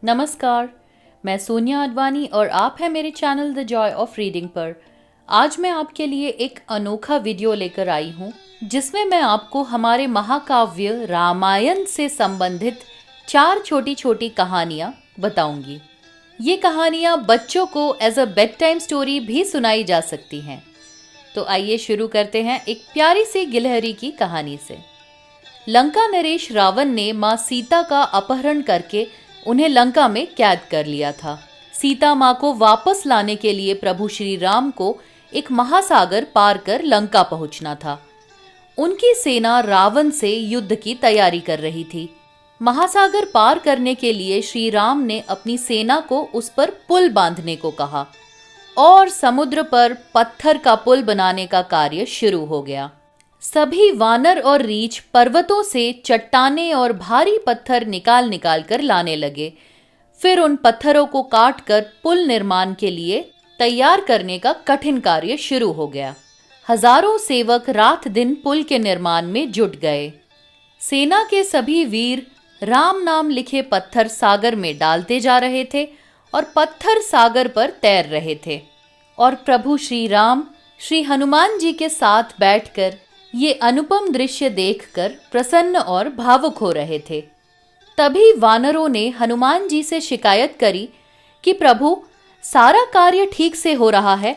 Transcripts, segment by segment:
नमस्कार, मैं सोनिया अडवाणी और आप हैं मेरे channel the Joy of reading पर। आज मैं आपके लिए एक अनोखा वीडियो लेकर आई हूँ जिसमें मैं आपको हमारे महाकाव्य रामायण से संबंधित 4 छोटी छोटी कहानियाँ बताऊंगी। ये कहानियाँ बच्चों को as a bedtime story भी सुनाई जा सकती हैं। तो आइए शुरू करते हैं एक प्यारी सी गिलहरी की कहानी से। लंका नरेश रावण ने माँ सीता का अपहरण करके उन्हें लंका में कैद कर लिया था। सीता माँ को वापस लाने के लिए प्रभु श्री राम को एक महासागर पार कर लंका पहुंचना था। उनकी सेना रावण से युद्ध की तैयारी कर रही थी। महासागर पार करने के लिए श्री राम ने अपनी सेना को उस पर पुल बांधने को कहा और समुद्र पर पत्थर का पुल बनाने का कार्य शुरू हो गया। सभी वानर और रीछ पर्वतों से चट्टानें और भारी पत्थर निकाल निकाल कर लाने लगे। फिर उन पत्थरों को काट कर पुल निर्माण के लिए तैयार करने का कठिन कार्य शुरू हो गया। हजारों सेवक रात दिन पुल के निर्माण में जुट गए। सेना के सभी वीर राम नाम लिखे पत्थर सागर में डालते जा रहे थे और पत्थर सागर पर तैर रहे थे। और प्रभु श्री राम श्री हनुमान जी के साथ बैठकर ये अनुपम दृश्य देखकर प्रसन्न और भावुक हो रहे थे। तभी वानरों ने हनुमान जी से शिकायत करी कि प्रभु, सारा कार्य ठीक से हो रहा है,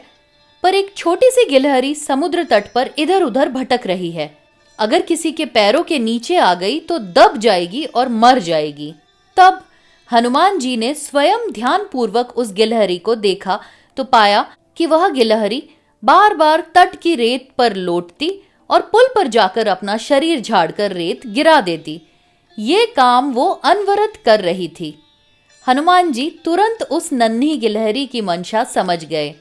पर एक छोटी सी गिलहरी समुद्र तट पर इधर उधर भटक रही है। अगर किसी के पैरों के नीचे आ गई तो दब जाएगी और मर जाएगी। तब हनुमान जी ने स्वयं ध्यानपूर्वक उस गिलहरी को देखा तो पाया कि वह गिलहरी बार बार तट की रेत पर लौटती और पुल पर जाकर अपना शरीर झाड़कर रेत गिरा देती। ये काम वो अनवरत कर रही थी। हनुमान जी तुरंत उस नन्ही गिलहरी की मंशा समझ गए।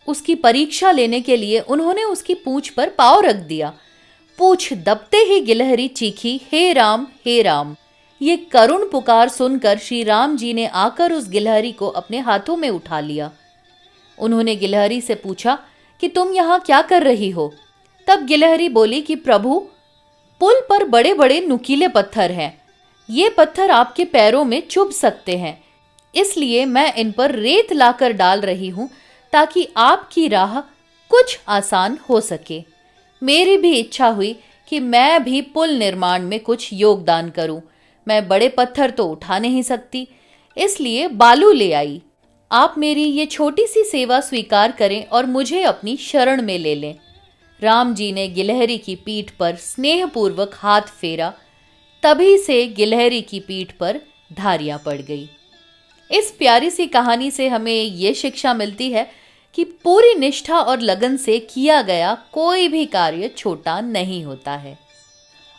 उसकी परीक्षा लेने के लिए उन्होंने उसकी पूंछ पर पाँव रख दिया। पूंछ दबते ही गिलहरी चीखी, हे राम, हे राम। ये करुण पुकार सुनकर श्री राम जी ने आकर उस गिलहरी को अपने हाथों में उठा लिया। उन्होंने गिलहरी से पूछा कि तुम यहाँ क्या कर रही हो? तब गिलहरी बोली कि प्रभु, पुल पर बड़े बड़े नुकीले पत्थर हैं। ये पत्थर आपके पैरों में चुभ सकते हैं, इसलिए मैं इन पर रेत लाकर डाल रही हूं ताकि आपकी राह कुछ आसान हो सके। मेरी भी इच्छा हुई कि मैं भी पुल निर्माण में कुछ योगदान करूं। मैं बड़े पत्थर तो उठा नहीं सकती, इसलिए बालू ले आई। आप मेरी ये छोटी सी सेवा स्वीकार करें और मुझे अपनी शरण में ले लें। राम जी ने गिलहरी की पीठ पर स्नेहपूर्वक हाथ फेरा। तभी से गिलहरी की पीठ पर धारियां पड़ गई। इस प्यारी सी कहानी से हमें ये शिक्षा मिलती है कि पूरी निष्ठा और लगन से किया गया कोई भी कार्य छोटा नहीं होता है।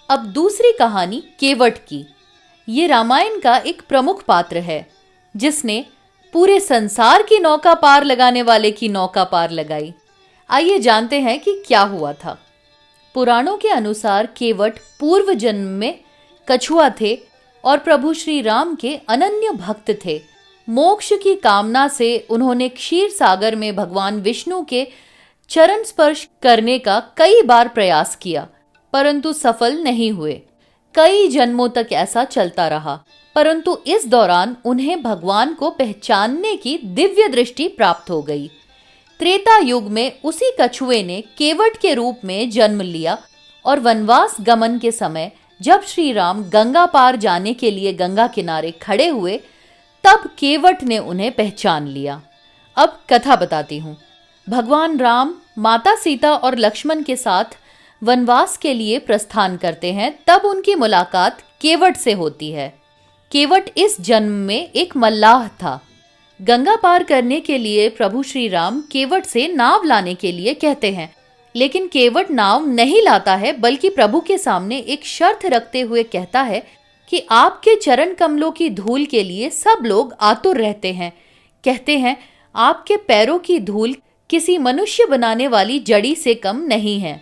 अब दूसरी कहानी केवट की। ये रामायण का एक प्रमुख पात्र है जिसने पूरे संसार की नौका पार लगाने वाले की नौका पार लगाई। आइए जानते हैं कि क्या हुआ था। पुराणों के अनुसार केवट पूर्व जन्म में कछुआ थे और प्रभु श्री राम के अनन्य भक्त थे। मोक्ष की कामना से उन्होंने क्षीर सागर में भगवान विष्णु के चरण स्पर्श करने का कई बार प्रयास किया, परंतु सफल नहीं हुए। कई जन्मों तक ऐसा चलता रहा, परंतु इस दौरान उन्हें भगवान को पहचानने की दिव्य दृष्टि प्राप्त हो गई। त्रेता युग में उसी कछुए ने केवट के रूप में जन्म लिया और वनवास गमन के समय जब श्री राम गंगा पार जाने के लिए गंगा किनारे खड़े हुए, तब केवट ने उन्हें पहचान लिया। अब कथा बताती हूँ। भगवान राम माता सीता और लक्ष्मण के साथ वनवास के लिए प्रस्थान करते हैं। तब उनकी मुलाकात केवट से होती है। केवट इस जन्म में एक मल्लाह था। गंगा पार करने के लिए प्रभु श्री राम केवट से नाव लाने के लिए कहते हैं, लेकिन केवट नाव नहीं लाता है, बल्कि प्रभु के सामने एक शर्त रखते हुए कहता है कि आपके चरण कमलों की धूल के लिए सब लोग आतुर रहते हैं। कहते हैं, आपके पैरों की धूल किसी मनुष्य बनाने वाली जड़ी से कम नहीं है,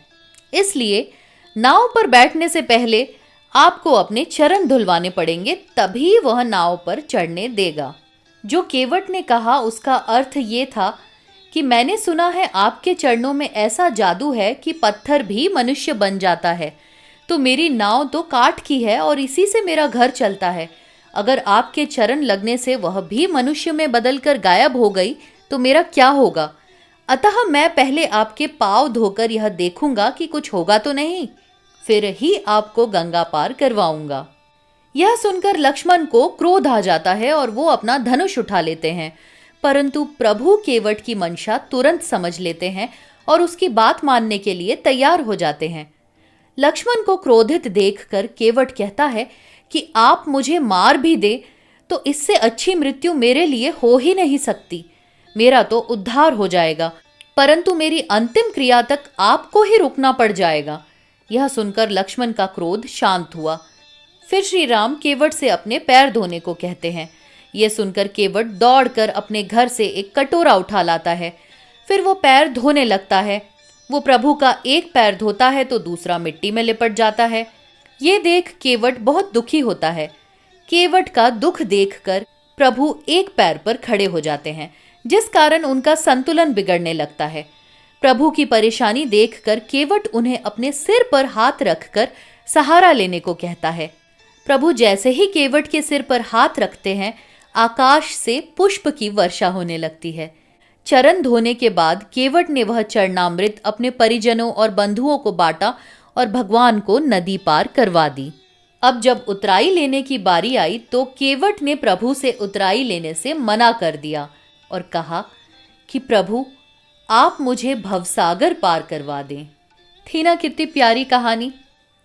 इसलिए नाव पर बैठने से पहले आपको अपने चरण धुलवाने पड़ेंगे, तभी वह नाव पर चढ़ने देगा। जो केवट ने कहा उसका अर्थ ये था कि मैंने सुना है आपके चरणों में ऐसा जादू है कि पत्थर भी मनुष्य बन जाता है। तो मेरी नाव तो काठ की है और इसी से मेरा घर चलता है। अगर आपके चरण लगने से वह भी मनुष्य में बदलकर गायब हो गई तो मेरा क्या होगा? अतः मैं पहले आपके पांव धोकर यह देखूंगा कि कुछ होगा तो नहीं, फिर ही आपको गंगा पार करवाऊंगा। यह सुनकर लक्ष्मण को क्रोध आ जाता है और वो अपना धनुष उठा लेते हैं, परंतु प्रभु केवट की मंशा तुरंत समझ लेते हैं और उसकी बात मानने के लिए तैयार हो जाते हैं। लक्ष्मण को क्रोधित देखकर केवट कहता है कि आप मुझे मार भी दे तो इससे अच्छी मृत्यु मेरे लिए हो ही नहीं सकती। मेरा तो उद्धार हो जाएगा, परंतु मेरी अंतिम क्रिया तक आपको ही रुकना पड़ जाएगा। यह सुनकर लक्ष्मण का क्रोध शांत हुआ। फिर श्री राम केवट से अपने पैर धोने को कहते हैं। यह सुनकर केवट दौड़कर अपने घर से एक कटोरा उठा लाता है। फिर वो पैर धोने लगता है। वो प्रभु का एक पैर धोता है तो दूसरा मिट्टी में लिपट जाता है। ये देख केवट बहुत दुखी होता है। केवट का दुख देखकर प्रभु एक पैर पर खड़े हो जाते हैं, जिस कारण उनका संतुलन बिगड़ने लगता है। प्रभु की परेशानी देखकर केवट उन्हें अपने सिर पर हाथ रखकर सहारा लेने को कहता है। प्रभु जैसे ही केवट के सिर पर हाथ रखते हैं, आकाश से पुष्प की वर्षा होने लगती है। चरण धोने के बाद केवट ने वह चरणामृत अपने परिजनों और बंधुओं को बांटा और भगवान को नदी पार करवा दी। अब जब उतराई लेने की बारी आई तो केवट ने प्रभु से उतराई लेने से मना कर दिया और कहा कि प्रभु आप मुझे भवसागर पार करवा दें। थी ना कितनी प्यारी कहानी,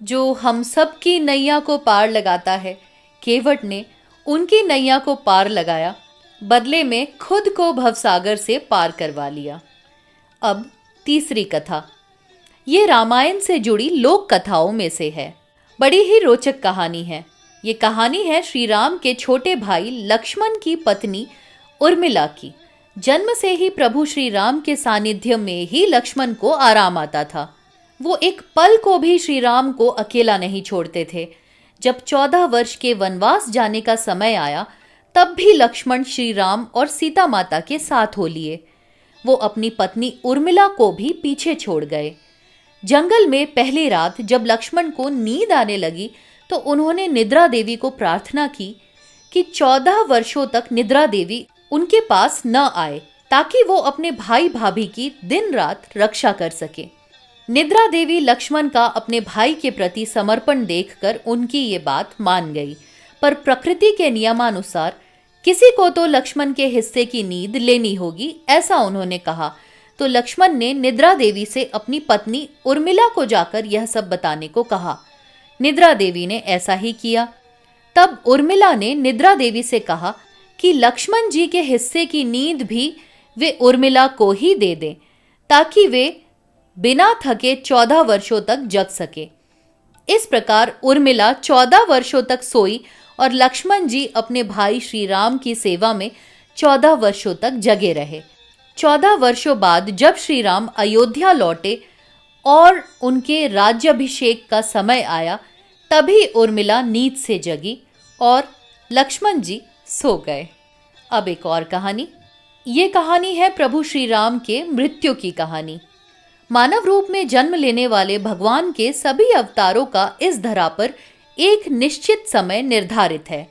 जो हम सब की नैया को पार लगाता है। केवट ने उनकी नैया को पार लगाया, बदले में खुद को भवसागर से पार करवा लिया। अब तीसरी कथा, ये रामायण से जुड़ी लोक कथाओं में से है। बड़ी ही रोचक कहानी है। ये कहानी है श्री राम के छोटे भाई लक्ष्मण की पत्नी उर्मिला की। जन्म से ही प्रभु श्री राम के सानिध्य में ही लक्ष्मण को आराम आता था। वो एक पल को भी श्री राम को अकेला नहीं छोड़ते थे। जब 14 वर्ष के वनवास जाने का समय आया, तब भी लक्ष्मण श्री राम और सीता माता के साथ हो लिए। वो अपनी पत्नी उर्मिला को भी पीछे छोड़ गए। जंगल में पहली रात जब लक्ष्मण को नींद आने लगी तो उन्होंने निद्रा देवी को प्रार्थना की कि 14 वर्षों तक निद्रा देवी उनके पास न आए, ताकि वो अपने भाई भाभी की दिन रात रक्षा कर सके। निद्रा देवी लक्ष्मण का अपने भाई के प्रति समर्पण देखकर उनकी ये बात मान गई, पर प्रकृति के नियमानुसार किसी को तो लक्ष्मण के हिस्से की नींद लेनी होगी, ऐसा उन्होंने कहा। तो लक्ष्मण ने निद्रा देवी से अपनी पत्नी उर्मिला को जाकर यह सब बताने को कहा। निद्रा देवी ने ऐसा ही किया। तब उर्मिला ने निद्रा देवी से कहा कि लक्ष्मण जी के हिस्से की नींद भी वे उर्मिला को ही दे दें, ताकि वे बिना थके 14 वर्षों तक जग सके। इस प्रकार उर्मिला 14 वर्षों तक सोई और लक्ष्मण जी अपने भाई श्री राम की सेवा में 14 वर्षों तक जगे रहे। 14 वर्षों बाद जब श्री राम अयोध्या लौटे और उनके राज्याभिषेक का समय आया, तभी उर्मिला नींद से जगी और लक्ष्मण जी सो गए। अब एक और कहानी। ये कहानी है प्रभु श्री राम के मृत्यु की कहानी। मानव रूप में जन्म लेने वाले भगवान के सभी अवतारों का इस धरा पर एक निश्चित समय निर्धारित है।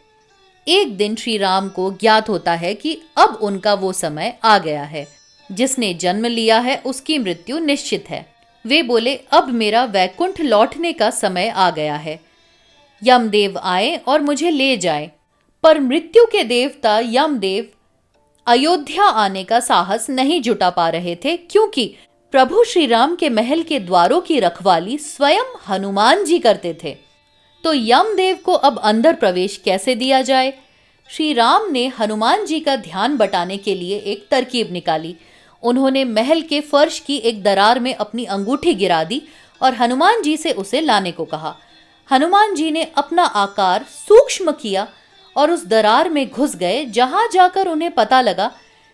एक दिन श्री राम को ज्ञात होता है कि अब उनका वो समय आ गया है। जिसने जन्म लिया है उसकी मृत्यु निश्चित है। वे बोले, अब मेरा वैकुंठ लौटने का समय आ गया है। यमदेव आए और मुझे ले जाए। पर मृत्यु के देवता यमदेव अयोध्या आने का साहस नहीं जुटा पा रहे थे, क्योंकि प्रभु श्री राम के महल के द्वारों की रखवाली स्वयं हनुमान जी करते थे। तो यमदेव को अब अंदर प्रवेश कैसे दिया जाए? श्री राम ने हनुमान जी का ध्यान बटाने के लिए एक तरकीब निकाली। उन्होंने महल के फर्श की एक दरार में अपनी अंगूठी गिरा दी और हनुमान जी से उसे लाने को कहा। हनुमान जी ने अपना आकार सूक्ष्म किया और उस दरार में घुस गए, जहां जाकर उन्हें पता लगा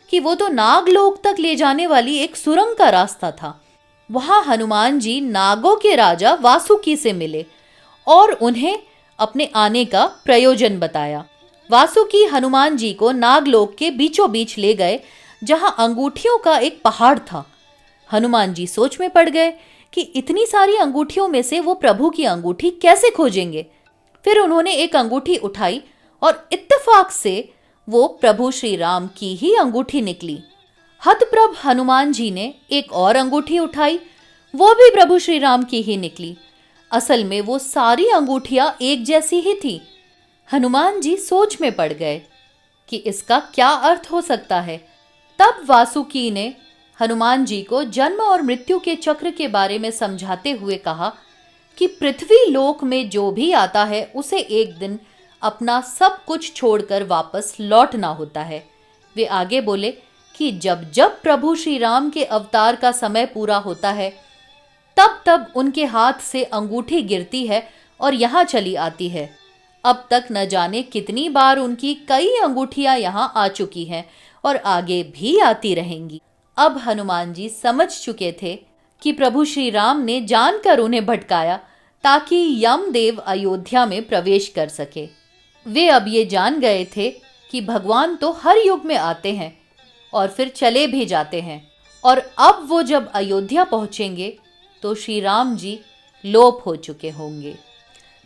कि वो तो नागलोक तक ले जाने वाली एक सुरंग का रास्ता था। वहां हनुमान जी नागों के राजा वासुकी से मिले और उन्हें अपने आने का प्रयोजन बताया। वासुकी हनुमान जी को नागलोक के बीचों बीच ले गए, जहां अंगूठियों का एक पहाड़ था। हनुमान जी सोच में पड़ गए कि इतनी सारी अंगूठियों में से वो प्रभु की अंगूठी कैसे खोजेंगे। फिर उन्होंने एक अंगूठी उठाई और इत्तेफाक से वो प्रभु श्री राम की ही अंगूठी निकली। हतप्रभ हनुमान जी ने एक और अंगूठी उठाई, वो भी प्रभु श्री राम की ही निकली। असल में वो सारी अंगूठियां एक जैसी ही थी। हनुमान जी सोच में पड़ गए कि इसका क्या अर्थ हो सकता है। तब वासुकी ने हनुमान जी को जन्म और मृत्यु के चक्र के बारे में समझाते हुए कहा कि पृथ्वी लोक में जो भी आता है उसे एक दिन अपना सब कुछ छोड़कर वापस लौटना होता है। वे आगे बोले कि जब जब प्रभु श्री राम के अवतार का समय पूरा होता है तब तब उनके हाथ से अंगूठी गिरती है और यहाँ चली आती है। अब तक न जाने कितनी बार उनकी कई अंगूठियां यहाँ आ चुकी हैं और आगे भी आती रहेंगी। अब हनुमान जी समझ चुके थे कि प्रभु श्री राम ने जानकर उन्हें भटकाया ताकि यमदेव अयोध्या में प्रवेश कर सके। वे अब ये जान गए थे कि भगवान तो हर युग में आते हैं और फिर चले भी जाते हैं, और अब वो जब अयोध्या पहुंचेंगे तो श्री राम जी लोप हो चुके होंगे।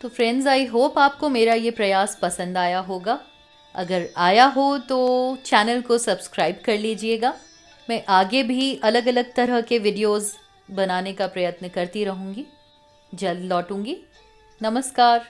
तो फ्रेंड्स, आई होप आपको मेरा ये प्रयास पसंद आया होगा। अगर आया हो तो चैनल को सब्सक्राइब कर लीजिएगा। मैं आगे भी अलग अलग तरह के वीडियोस बनाने का प्रयत्न करती रहूँगी। जल्द लौटूंगी। नमस्कार।